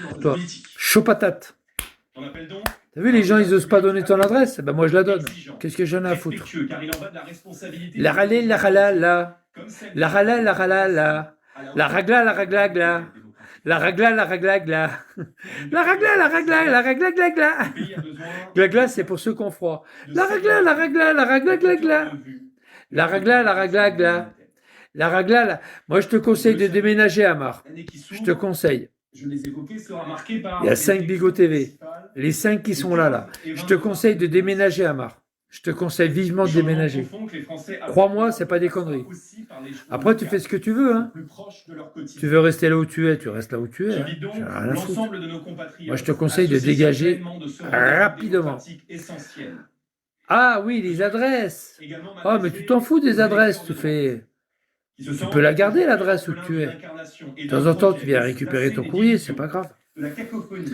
pour toi. politique. Chaud patate. On appelle donc T'as vu, les gens, ils osent pas donner ton adresse. Ben moi, je la donne. exigeant, Qu'est-ce que j'en ai à foutre? respectueux, car il en va de la responsabilité La râlée, la râla, la. comme celle La râla, la râla, la. La ragla, la ragla, gla. La ragla, la ragla, gla. La ragla, la ragla, la ragla, gla, gla. Le pays a besoin Gla, gla, c'est pour ceux qui ont froid. de La ragla, la ragla, la ragla, gla, gla. La ragla, la ragla, gla. La ragla, la... Moi, je te conseille de déménager à Mar. L'année qui Je te s'ouvre, conseille. je les évoquais, sera marquée par Il y a 5 les Bigot TV. municipales, Les 5 qui les sont là, là. 15 et Je te 23 conseille de déménager à Mar. Je te conseille vivement de changements déménager. profonds que les Français Crois-moi, attendent c'est pas des conneries. aussi par les choix Après, tu locaux, fais ce que tu veux, hein. plus proches de leur quotidien. Tu veux rester là où tu es, tu restes là où tu es. Hein. J'invite donc J'ai rien à foutre. l'ensemble de nos compatriotes Moi, je te conseille de à se saisir dégager pleinement de ce rendez-vous rapidement. démocratique essentiel. Ah oui, les adresses. Également Ah, mais tu t'en fous des adresses. Tu fais. qui se Tu sentent peux la garder, aujourd'hui l'adresse où orphelins tu es. d'une incarnation et De d'un temps en temps, projet, tu viens mais récupérer ton lassés des courrier, c'est divisions, pas grave. de la cacophonie.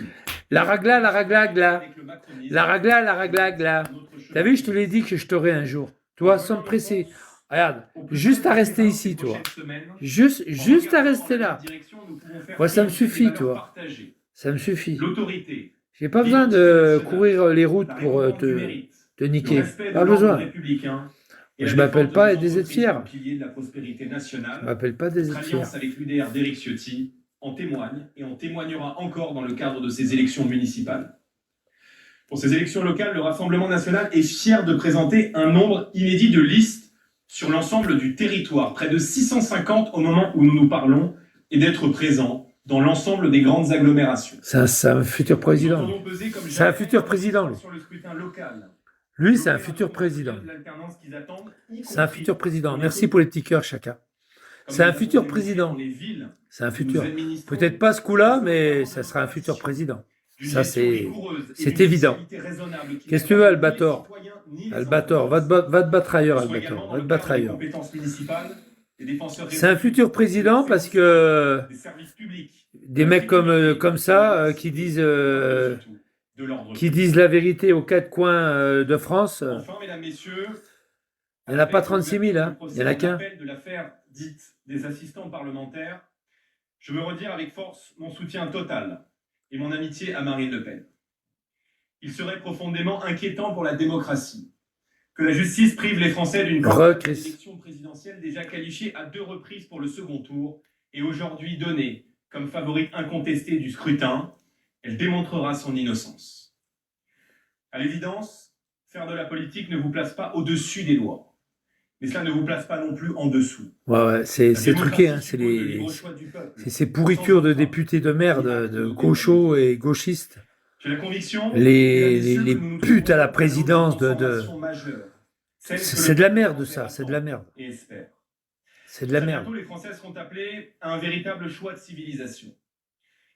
La ragla, la ragla, gla. Avec le macronisme, La ragla, la ragla, gla. notre chemin T'as vu, je te l'ai dit que je t'aurai un jour. Toi, sans me presser. Regarde, juste à rester ici, toi. Juste à rester là. Moi, ça me suffit, toi. Ça me suffit. L'autorité, J'ai pas besoin de courir les routes pour te niquer. Pas besoin. Je m'appelle pas et des êtres fiers. Je m'appelle pas des êtres fiers. L'alliance avec l'UDR d'Éric Ciotti en témoigne et en témoignera encore dans le cadre de ces élections municipales. Pour ces élections locales, le Rassemblement national est fier de présenter un nombre inédit de listes sur l'ensemble du territoire, près de 650 au moment où nous nous parlons, et d'être présent dans l'ensemble des grandes agglomérations. C'est un futur président. Nous entendons peser comme C'est un jamais futur président, lui. sur le scrutin local. Lui, c'est un futur président. L'alternance qu'ils attendent, C'est un futur président. Merci pour les petits cœurs, chacun. C'est un futur président. C'est un futur. Peut-être pas ce coup-là, mais ça sera un futur président. Ça, c'est évident. Qu'est-ce que tu veux, Albator? Albator, va te battre ailleurs, Albator. Va te battre ailleurs. C'est un futur président parce que des mecs comme ça qui disent la vérité aux quatre coins de France, Enfin, mesdames, messieurs, il n'y en a pas 36 000, hein. Il n'y en a qu'un. de l'affaire dite des assistants parlementaires, je veux redire avec force mon soutien total et mon amitié à Marine Le Pen. Il serait profondément inquiétant pour la démocratie que la justice prive les Français d'une élection présidentielle déjà qualifiée à 2 reprises pour le second tour et aujourd'hui donnée comme favorite incontestée du scrutin. Elle démontrera son innocence. À l'évidence, faire de la politique ne vous place pas au-dessus des lois. Mais cela ne vous place pas non plus en dessous. Ouais, c'est truqué, hein. C'est ces pourritures de députés de merde, de gauchos et gauchistes. J'ai la conviction les putes à la présidence c'est de la merde, ça, c'est de la merde. C'est de la merde. Bientôt, les Français seront appelés à un véritable choix de civilisation.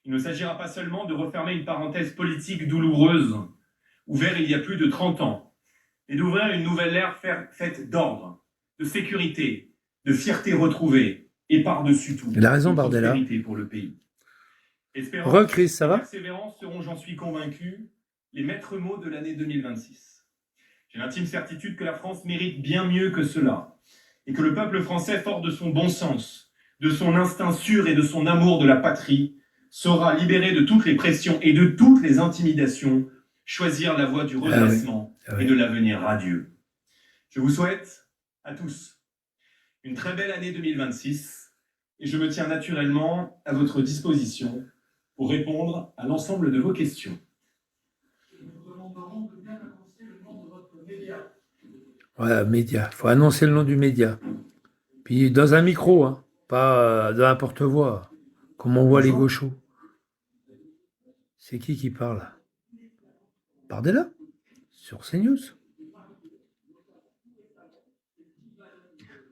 Il ne s'agira pas seulement de refermer une parenthèse politique douloureuse, ouverte il y a plus de 30 ans, et d'ouvrir une nouvelle ère faite d'ordre, de sécurité, de fierté retrouvée, et par-dessus tout, il a raison, de Bardella. prospérité pour le pays. Chris, ça va? Persévérance seront, j'en suis convaincu, les maîtres mots de l'année 2026. J'ai l'intime certitude que la France mérite bien mieux que cela, et que le peuple français, fort de son bon sens, de son instinct sûr et de son amour de la patrie, saura, libéré de toutes les pressions et de toutes les intimidations, choisir la voie du redressement et de l'avenir radieux. Je vous souhaite à tous une très belle année 2026 et je me tiens naturellement à votre disposition pour répondre à l'ensemble de vos questions. Nous demanderons de bien annoncer le nom de votre média. Ouais, média. Il faut annoncer le nom du média. Puis dans un micro, hein, pas dans un porte-voix, comme on voit les gauchos. C'est qui parle? Bardella, sur CNews.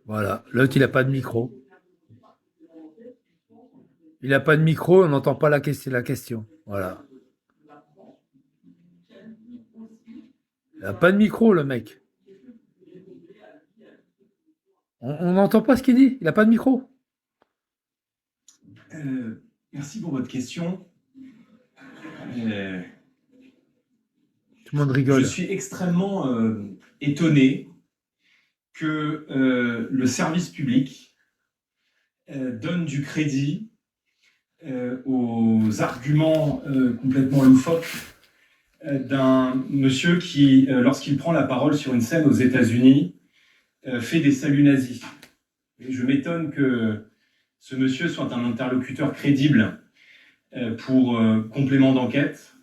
Voilà, l'autre il n'a pas de micro. Il n'a pas de micro, on n'entend pas la question. Voilà. Il n'a pas de micro, le mec. On n'entend pas ce qu'il dit, il n'a pas de micro. Merci pour votre question. Tout le monde rigole. Je suis extrêmement étonné que le service public donne du crédit aux arguments complètement loufoques d'un monsieur qui, lorsqu'il prend la parole sur une scène aux États-Unis, fait des saluts nazis. Et je m'étonne que ce monsieur soit un interlocuteur crédible pour complément d'enquête,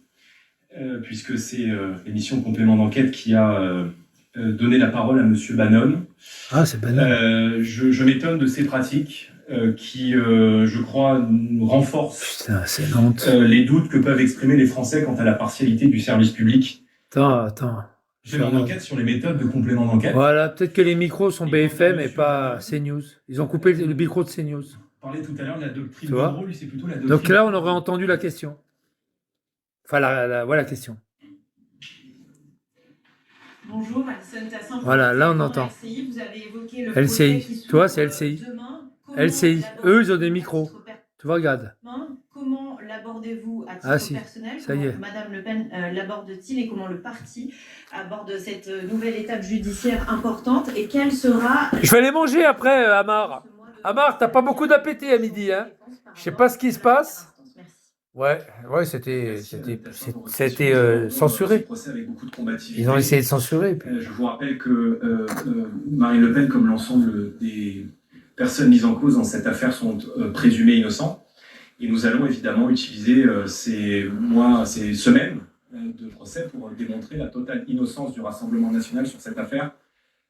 puisque c'est l'émission Complément d'enquête qui a donné la parole à monsieur Bannon. Ah, c'est Bannon. Je m'étonne de ces pratiques qui, je crois, renforcent les doutes que peuvent exprimer les Français quant à la partialité du service public. Attends. Je fais une enquête sur les méthodes de complément d'enquête. Voilà, peut-être que les micros sont BFM et pas CNews. Ils ont coupé le micro de CNews. On parlait tout à l'heure de la doctrine Monroe, lui c'est plutôt la doctrine. Donc là, on aurait entendu la question. Enfin, voilà la question. Bonjour, Alison Tassin. Voilà, là on entend. LCI, vous avez évoqué le LCI, toi c'est LCI. LCI, eux ils ont des micros. Tu vois, regarde. Comment l'abordez-vous à titre personnel? Ça y est. Madame Le Pen l'aborde-t-il et comment le parti aborde cette nouvelle étape judiciaire importante et quelle sera... Je vais les manger après, Amar. Amar, t'as pas beaucoup d'appétit à midi, hein? Je sais pas ce qui se passe. Ouais, c'était censuré. Ils ont essayé de censurer. Je vous rappelle que Marine Le Pen, comme l'ensemble des personnes mises en cause dans cette affaire, sont présumées innocents. Et nous allons évidemment utiliser ces semaines de procès pour démontrer la totale innocence du Rassemblement national sur cette affaire.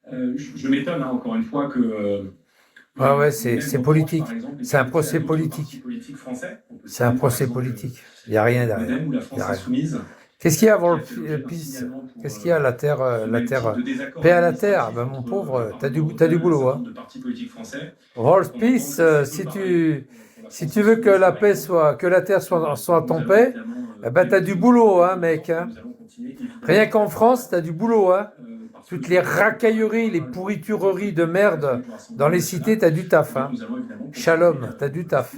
Je m'étonne, encore une fois, que... c'est politique. C'est un procès politique. C'est un procès politique. Il n'y a rien derrière. Qu'est-ce qu'il y a avant le PIS? Qu'est-ce qu'il y a la terre paix à la terre? Ben, mon pauvre, t'as du boulot. Hein. Rolls PIS, si tu veux que la paix que la terre soit en paix, ben, t'as du boulot, hein, mec. Hein. Rien qu'en France, t'as du boulot, hein. Toutes les racailleries, les pourritureries de merde dans les cités, t'as du taf. Hein. Shalom, t'as du taf.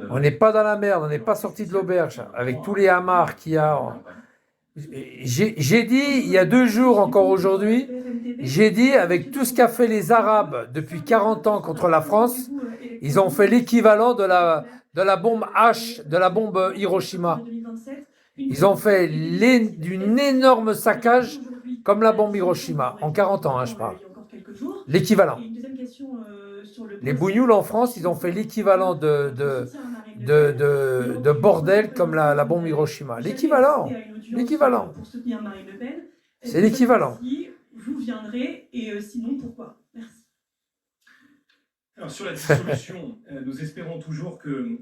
On n'est pas dans la merde, on n'est pas sorti de l'auberge. Avec tous les hamards qu'il y a. J'ai dit, il y a 2 jours, encore aujourd'hui, j'ai dit, avec tout ce qu'a fait les Arabes depuis 40 ans contre la France, ils ont fait l'équivalent de la bombe H, de la bombe Hiroshima. Ils ont fait d'une énorme saccage comme la bombe Hiroshima, en 40 ans, hein, je parle. L'équivalent. Les bougnoules en France, ils ont fait l'équivalent de bordel comme la bombe Hiroshima. L'équivalent. C'est l'équivalent. Vous viendrez et sinon pourquoi? Merci. Alors sur la dissolution, nous espérons toujours que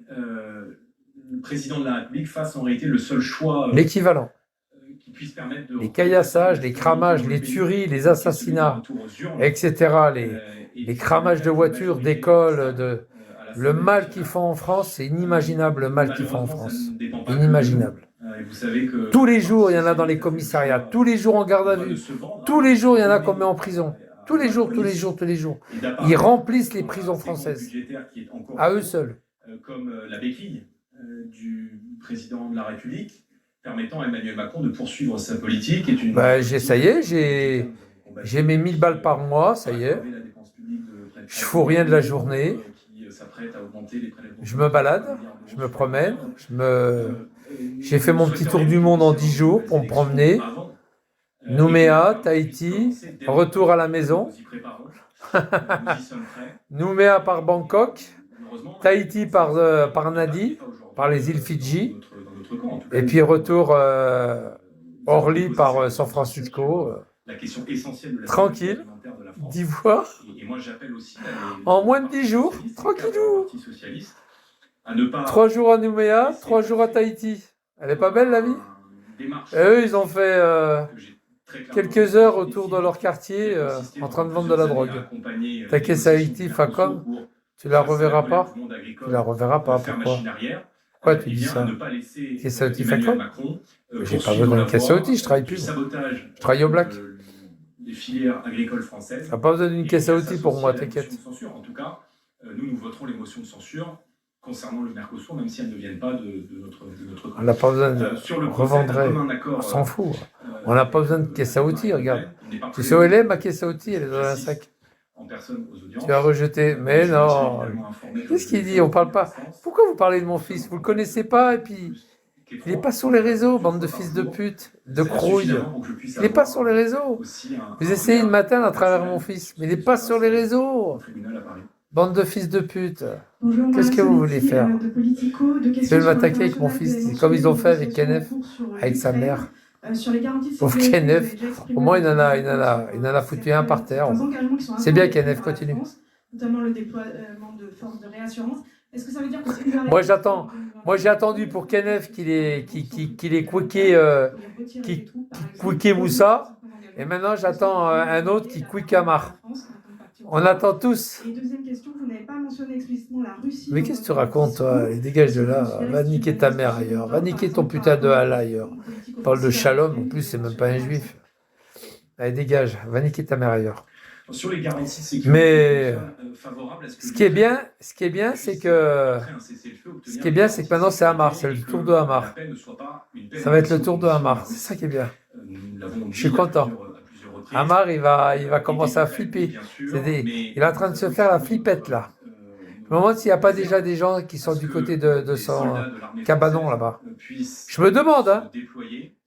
le président de la République fasse en réalité le seul choix l'équivalent. Qui puisse permettre de les caillassages, les cramages, les tueries, les assassinats, etc. Les cramages de voitures, d'écoles, le mal qu'ils font en France, c'est inimaginable le mal qu'ils font en France. Inimaginable. Tous les jours, il y en a dans les commissariats, tous les jours en garde à vue, tous les jours, il y en a qu'on met en prison. Tous les jours. Ils remplissent les prisons françaises. À eux seuls. Comme la béquille du président de la République, permettant à Emmanuel Macron de poursuivre sa politique. Ça y est, j'ai mes 1000 balles par mois, ça y est. Je fous rien de la journée. Je me balade, je me promène, j'ai fait mon petit tour du monde en 10 jours pour me promener. Nouméa, Tahiti, retour à la maison. Nouméa par Bangkok, Tahiti par Nadi, par les îles Fidji, et puis retour Orly par San Francisco. Tranquille, d'Ivoire, en moins de 10 jours, tranquillou. 3 jours à Nouméa, 3 jours à Tahiti. Elle est pas belle la vie? Et eux, ils ont fait quelques heures autour de leur quartier en train de vendre de la drogue. Ta caisse à Haïti, Facom, tu la reverras pas? Tu la reverras pas, pourquoi? Pourquoi tu dis ça? Caisse à Haïti, Facom? J'ai pas besoin d'une caisse à outils, je travaille plus. Je travaille au black. Des filières agricoles françaises. T'as pas besoin d'une caisse à outils pour moi, t'inquiète. En tout cas, nous voterons les motions de censure concernant le Mercosur, même si elles ne viennent pas de notre camp. On n'a pas besoin de revendre, on s'en fout. On n'a pas besoin de caisse à outils, regarde. Tu sais où elle est, ma caisse à outils? Elle est dans un sac. en personne aux audiences. Tu as rejeté. Mais Je me tiens non. évidemment informé, comme Qu'est-ce je qu'il l'ai dit? fait On aux parle pas. premières instances. Pourquoi vous parlez de mon fils? Vous le connaissez pas et puis il n'est pas sur les réseaux, bande de fils de pute, de crouilles. Il n'est pas sur les réseaux. Vous essayez de m'atteindre à travers mon fils, mais il n'est pas sur les réseaux. Bande de fils de pute. Bonjour, Qu'est-ce que vous voulez faire? de Politico, de Ils questions veulent sur m'attaquer avec mon l'international, fils, comme ils ont fait avec négociations Kenneth, en cours sur, avec sa l'Ukraine. mère. Sur les garanties de Pauvre sécurité, Kenneth, vous avez déjà exprimé au moins il en a, votre il en a foutu un par terre. certains engagements qui sont C'est bien, importants Kenneth, pour la continue. France, notamment le déploiement de forces de réassurance. Est-ce que ça veut dire que c'est une Moi, j'attends. Moi j'ai attendu pour Kenneth qu'il ait quické Moussa, et maintenant j'attends un autre qui quick Amar. On attend tous. Et deuxième question, vous n'avez pas mentionné explicitement la Russie. Mais qu'est-ce que tu racontes, toi? Allez, dégage de là. Va niquer ta mère ailleurs. Va niquer ton putain de Allah ailleurs. On parle de Shalom, en plus, c'est même pas un juif. Allez, dégage. Va niquer ta mère ailleurs. Sur les garanties de sécurité, Mais favorables à ce que ce qui est bien, c'est que maintenant c'est Hamar, c'est le tour de Hamar. Ça va être le tour de Hamar. C'est ça qui est bien. Je suis content. Hamar, il va commencer à flipper. Il est en train de se faire la flippette là. Je me demande s'il n'y a pas déjà des gens qui sont du côté de son cabanon là-bas. Je me demande, hein.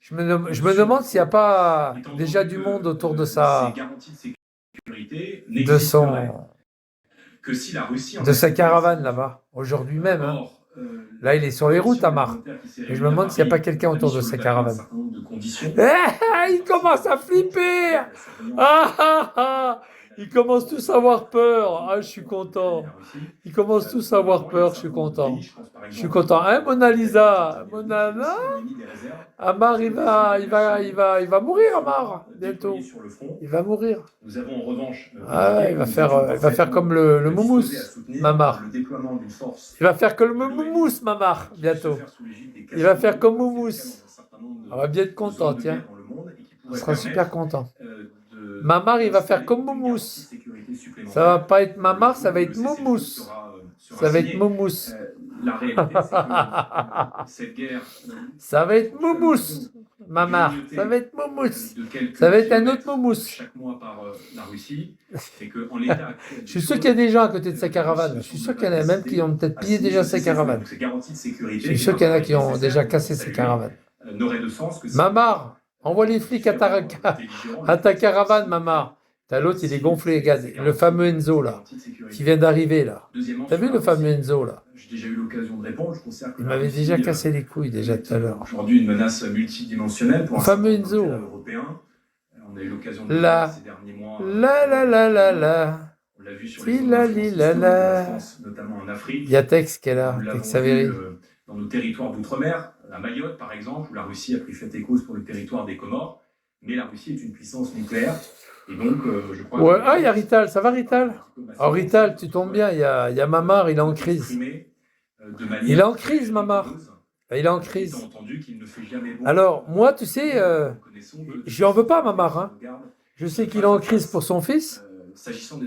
Je me demande s'il n'y a pas déjà du monde autour de sa caravane là-bas, aujourd'hui même. Hein. Là, il est sur les routes, Hamar. Et je me demande s'il n'y a pas quelqu'un autour de sa caravane. Il commence à flipper. Ils commencent tous à avoir peur. Ah, je suis content. Ils commencent tous à avoir peur, je suis content. Je suis content. Hein, Mona Lisa? Mona, Hamar, il va mourir, Hamar, bientôt. Il va mourir. Ah, il va faire comme le moumous, Mamar. Il va faire comme le moumous, Mamar, bientôt. Il va faire comme moumous. On va bien être content, tiens. On sera super content. Mamar, il va faire comme moumous. Ça va pas être Mamar, ça va être moumous. Ça va être moumous. La réalité, c'est que cette guerre... Ça va être moumous, Mamar. Ça va être moumous. Ça va être un autre moumous. Chaque mois par la Russie, c'est que en l'état actuel... Je suis sûr qu'il y a des gens à côté de sa caravane. Je suis sûr qu'il y en a même qui ont peut-être pillé déjà sa caravane. Je suis sûr qu'il y en a qui ont déjà cassé sa caravane. Mamar, envoie les flics à ta caravane, Mamar. T'as l'autre, il est gonflé, regarde, le fameux Enzo là, qui vient d'arriver là. T'as vu le fameux Enzo là? J'ai déjà eu l'occasion de répondre. Il m'avait déjà cassé les couilles déjà tout à l'heure. Aujourd'hui, une menace multidimensionnelle pour un fameux Enzo européen. On a eu l'occasion de là, ces derniers mois. On l'a vu sur les de France, notamment en Afrique. Il y a Tex qui est là, Tex Avery. Dans nos territoires d'outre-mer, à Mayotte par exemple, où la Russie a pris fait et cause pour le territoire des Comores. Mais la Russie est une puissance nucléaire. Et donc, je crois ouais, il y a Rital, ça va Rital? Oh Rital, tu tombes bien, il y a Mamar, il est en crise. Il est en crise, Mamar. Il est en crise. Alors, moi, tu sais, je lui en veux pas, Mamar. Hein. Je sais qu'il est en crise pour son fils.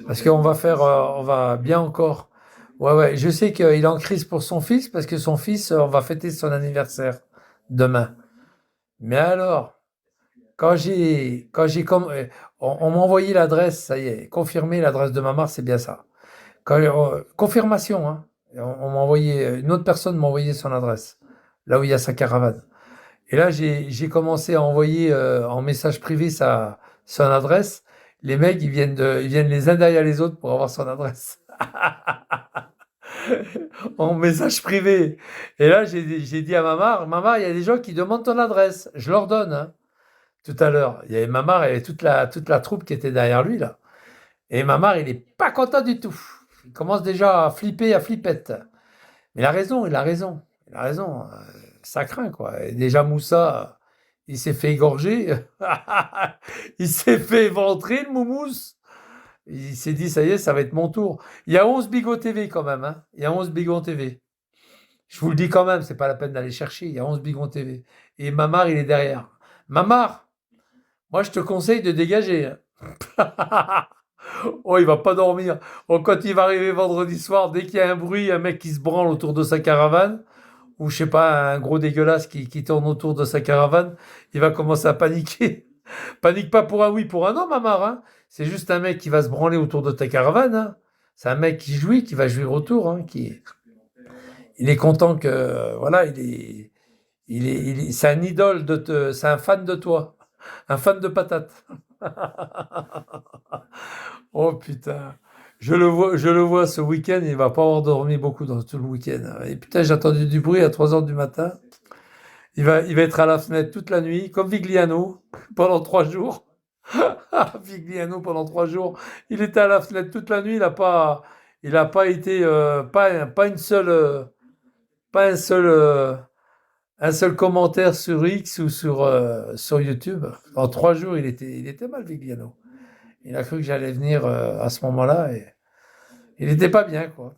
Parce qu'on va faire, on va bien encore. Ouais, je sais qu'il est en crise pour son fils, parce que son fils, on va fêter son anniversaire demain. Mais alors, quand on m'a envoyé l'adresse, ça y est, confirmé l'adresse de Mamar, c'est bien ça. Confirmation, hein. On m'a envoyé, une autre personne m'a envoyé son adresse, là où il y a sa caravane. Et là, j'ai commencé à envoyer en message privé son adresse. Les mecs, ils viennent les uns derrière les autres pour avoir son adresse. En message privé. Et là, j'ai dit à Mamar, il y a des gens qui demandent ton adresse. Je leur donne, hein. Tout à l'heure, il y avait Mamar, il y avait toute la troupe qui était derrière lui, là. Et Mamar, il est pas content du tout. Il commence déjà à flipper, à flippette. Mais il a raison. Ça craint, quoi. Et déjà, Moussa, il s'est fait égorger. Il s'est fait éventrer, le moumous. Il s'est dit, ça y est, ça va être mon tour. Il y a 11 Bigot TV, quand même, hein. Il y a 11 Bigot TV. Je vous le dis quand même, c'est pas la peine d'aller chercher. Il y a 11 Bigot TV. Et Mamar, il est derrière. Mamar, moi, je te conseille de dégager. Oh, il va pas dormir. Oh, quand il va arriver vendredi soir, dès qu'il y a un bruit, un mec qui se branle autour de sa caravane, ou je sais pas, un gros dégueulasse qui tourne autour de sa caravane, il va commencer à paniquer. Panique pas pour un oui, pour un non, Mamar. Hein. c'est juste un mec qui va se branler autour de ta caravane. Hein. C'est un mec qui jouit, qui va jouir autour. Hein, il est content que, voilà, c'est un idole c'est un fan de toi, un fan de patates. Oh putain, je le vois ce week-end, il va pas avoir dormi beaucoup dans tout le week-end. Et putain, j'ai entendu du bruit à 3h du matin. Il va être à la fenêtre toute la nuit, comme Vigliano, pendant 3 jours. Vigliano, pendant 3 jours, il était à la fenêtre toute la nuit, il a pas été, pas un seul commentaire sur X ou sur YouTube. En 3 jours, il était mal, Vigliano. Il a cru que j'allais venir à ce moment-là et il n'était pas bien, quoi.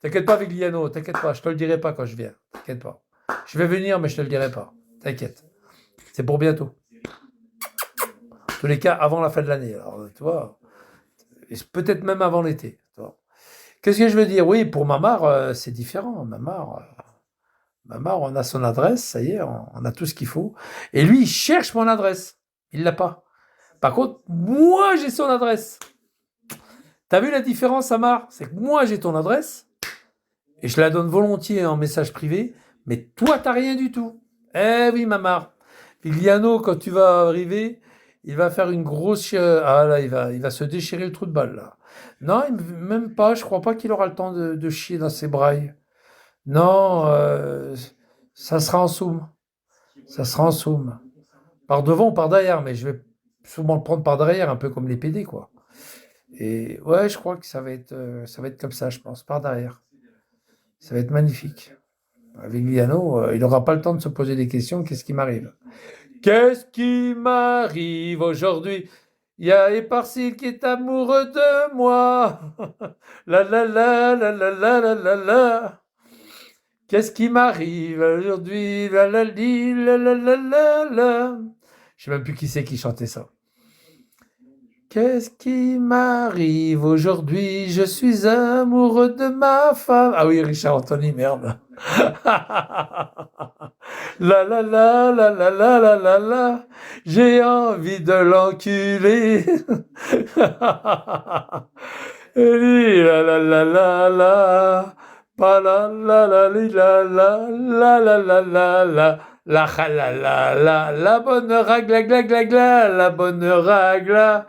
T'inquiète pas, Vigliano, t'inquiète pas, je te le dirai pas quand je viens. T'inquiète pas. Je vais venir, mais je te le dirai pas. T'inquiète. C'est pour bientôt. En tous les cas, avant la fin de l'année. Alors, tu vois, peut-être même avant l'été. Qu'est-ce que je veux dire? Oui, pour Mamar, c'est différent. Mamar, on a son adresse, ça y est, on a tout ce qu'il faut. Et lui, il cherche mon adresse. Il l'a pas. Par contre, moi, j'ai son adresse. T'as vu la différence, Amar? C'est que moi, j'ai ton adresse, et je la donne volontiers en message privé, mais toi, t'as rien du tout. Eh oui, Mamar. Vigliano, quand tu vas arriver, il va faire une grosse... Ah là, il va se déchirer le trou de balle, là. Non, même pas, je crois pas qu'il aura le temps de chier dans ses brailles. Non, ça sera en zoom. Ça sera en zoom. Par devant ou par derrière, mais je vais souvent le prendre par derrière, un peu comme les PD, quoi. Et ouais, je crois que ça va être comme ça, je pense, par derrière. Ça va être magnifique. Avec Vigliano, il n'aura pas le temps de se poser des questions. Qu'est-ce qui m'arrive? Qu'est-ce qui m'arrive aujourd'hui? Il y a Éparcile qui est amoureux de moi. La la la la la la la la la. Qu'est-ce qui m'arrive aujourd'hui? La la li, la la la la la. Je sais même plus qui c'est qui chantait ça. Qu'est-ce qui m'arrive aujourd'hui? Je suis amoureux de ma femme. Ah oui, Richard Anthony, merde. La la la la la la la la la. J'ai envie de l'enculer. La la la la la. Pa la la la la la la la la la la. La bonne ragla, gla, gla, gla, la bonne ragla.